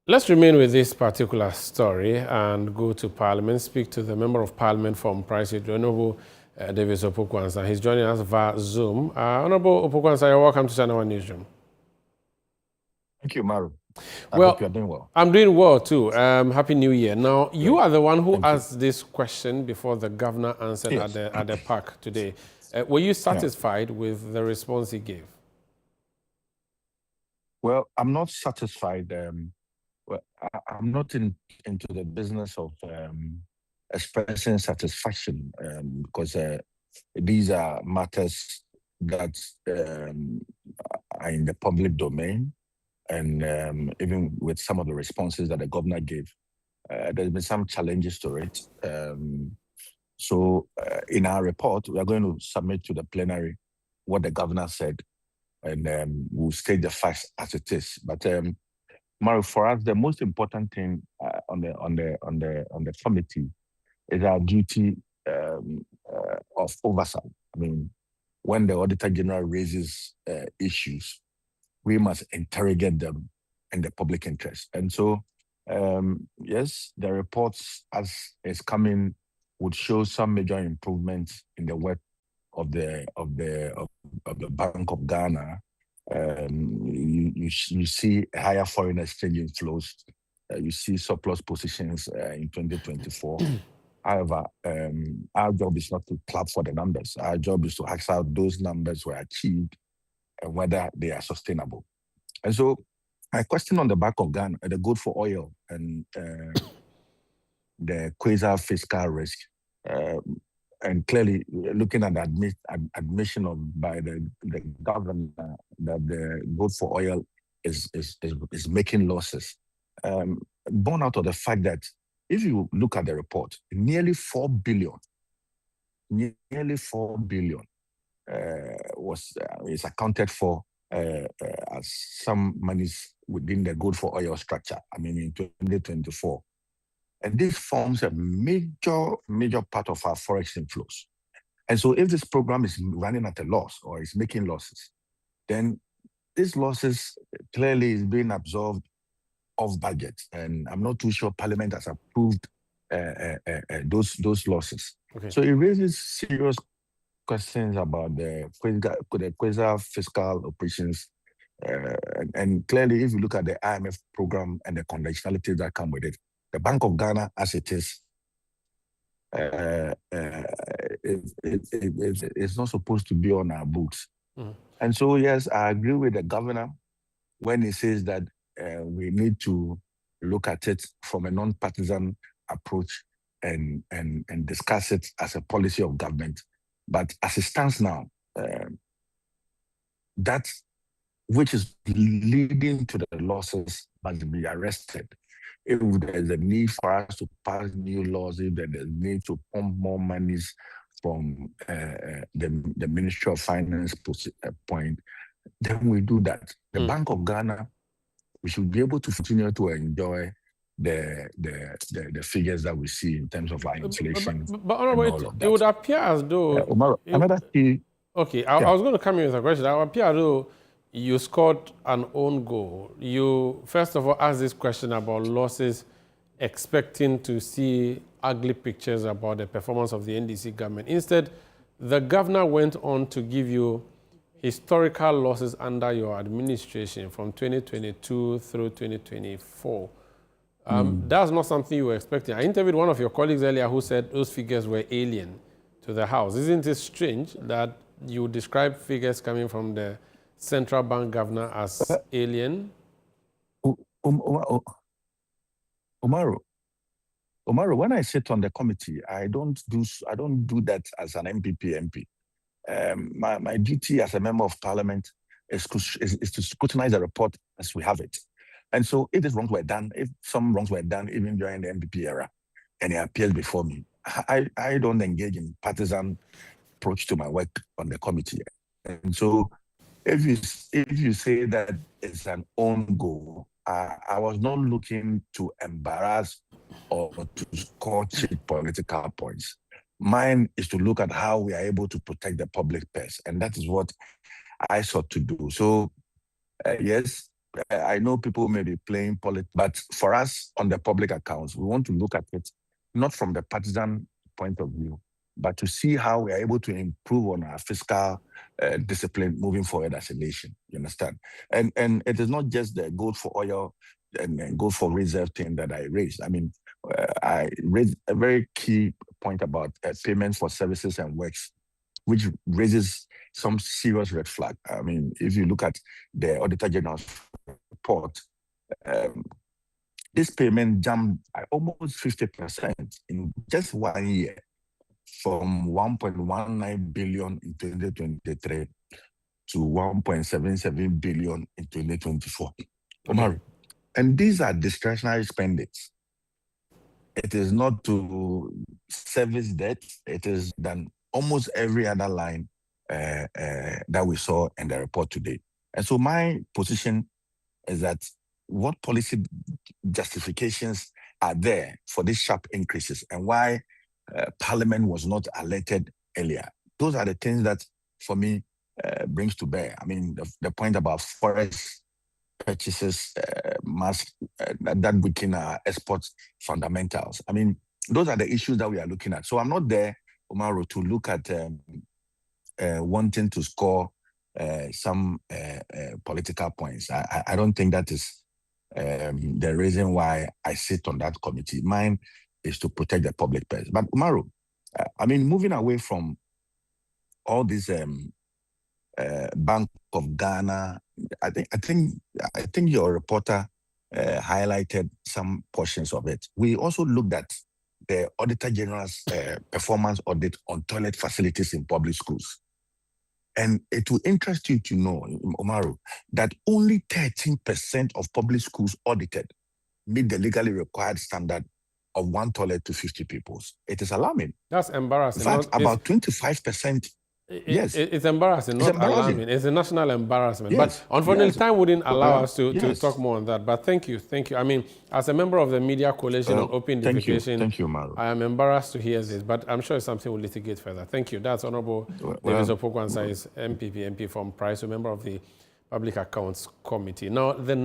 Let's remain with this particular story and go to Parliament, speak to the Member of Parliament from Price, Honorable Davis Opoku Ansah. He's joining us via Zoom. Honorable Opoku Ansah, you're welcome to ChannelOne Newsroom. Thank you, Maru. I well, hope you're doing well. I'm doing well too. Happy New Year. Now, you are the one who asked this question before the governor answered at the PAC today. Were you satisfied with the response he gave? Well, I'm not satisfied. Well, I'm not into the business of expressing satisfaction because these are matters that are in the public domain. And even with some of the responses that the governor gave, there's been some challenges to it. So in our report, we are going to submit to the plenary what the governor said, and we'll state the facts as it is. But Maru, for us, the most important thing on the committee is our duty of oversight. I mean, when the Auditor General raises issues, we must interrogate them in the public interest. And so, yes, the reports as is coming would show some major improvements in the work of the Bank of Ghana. You see higher foreign exchange inflows. You see surplus positions in 2024. However, our job is not to clap for the numbers. Our job is to ask how those numbers were achieved and whether they are sustainable. And so my question on the back of Ghana, the good for oil and the quasi-fiscal risk, and clearly looking at the admission by the governor that the good for oil is making losses, born out of the fact that if you look at the report, nearly 4 billion is accounted for as some monies within the good for oil structure. I mean, in 2024. And this forms a major part of our forex inflows. And so if this program is running at a loss or is making losses, then these losses clearly is being absorbed off budget. And I'm not too sure Parliament has approved those losses. Okay. So it raises serious questions about the quasi-fiscal operations. And clearly, if you look at the IMF program and the conditionalities that come with it, the Bank of Ghana, as it is, it's not supposed to be on our books. Mm. And so, yes, I agree with the governor when he says that we need to look at it from a non-partisan approach and discuss it as a policy of government. But as it stands now, that which is leading to the losses must be arrested. If there's a need for us to pass new laws, if there's a need to pump more monies from the Ministry of Finance point, then we do that. The Bank of Ghana, we should be able to continue to enjoy the figures that we see in terms of our inflation. But it would appear as though another key. Okay, I was going to come in with a question. It would appear as though you scored an own goal. You first of all asked this question about losses, expecting to see ugly pictures about the performance of the NDC government. Instead, the governor went on to give you historical losses under your administration from 2022 through 2024. That's not something you were expecting. I interviewed one of your colleagues earlier who said those figures were alien to the House. Isn't it strange that you describe figures coming from the central bank governor as alien? Umaru, when I sit on the committee, I don't do that as an MP. My duty as a member of parliament is to scrutinize the report as we have it. And so if these wrongs were done, if some wrongs were done even during the MPP era, and it appears before me, I don't engage in partisan approach to my work on the committee. And so if you say that it's an own goal, I was not looking to embarrass or to score cheap political points. Mine is to look at how we are able to protect the public purse, and that is what I sought to do. So, yes, I know people may be playing politics, but for us on the public accounts, we want to look at it not from the partisan point of view, but to see how we are able to improve on our fiscal discipline moving forward as a nation. You understand? And it is not just the gold for oil and gold for reserve thing that I raised. I mean, I raised a very key point about payments for services and works, which raises some serious red flag. I mean, if you look at the Auditor General's report, this payment jumped by almost 50% in just 1 year, from 1.19 billion in 2023 to 1.77 billion in 2024. Okay. And these are discretionary spendings. It is not to service debt. It is than almost every other line that we saw in the report today. And so my position is that what policy justifications are there for these sharp increases, and why Parliament was not alerted earlier? Those are the things that, for me, brings to bear. I mean, the point about forest purchases that weaken our export fundamentals. I mean, those are the issues that we are looking at. So I'm not there, Umaru, to look at wanting to score some political points. I don't think that is the reason why I sit on that committee. Mine is to protect the public purse. But Umaru, I mean, moving away from all these Bank of Ghana, I think your reporter highlighted some portions of it. We also looked at the Auditor General's performance audit on toilet facilities in public schools. And it will interest you to know, Umaru, that only 13% of public schools audited meet the legally required standard of 1 toilet to 50 people. It is alarming. That's embarrassing. In fact, about 25%. Yes, it's embarrassing, not alarming. It's a national embarrassment. Yes. But unfortunately, Yes. time wouldn't allow us to Yes. talk more on that. But thank you. I mean, as a member of the Media Coalition on Open Defecation, thank you, Maru. I am embarrassed to hear this, but I'm sure it's something we'll litigate further. Thank you. That's Honorable Ansah Opoku, MPP from Price, a member of the Public Accounts Committee. Now, the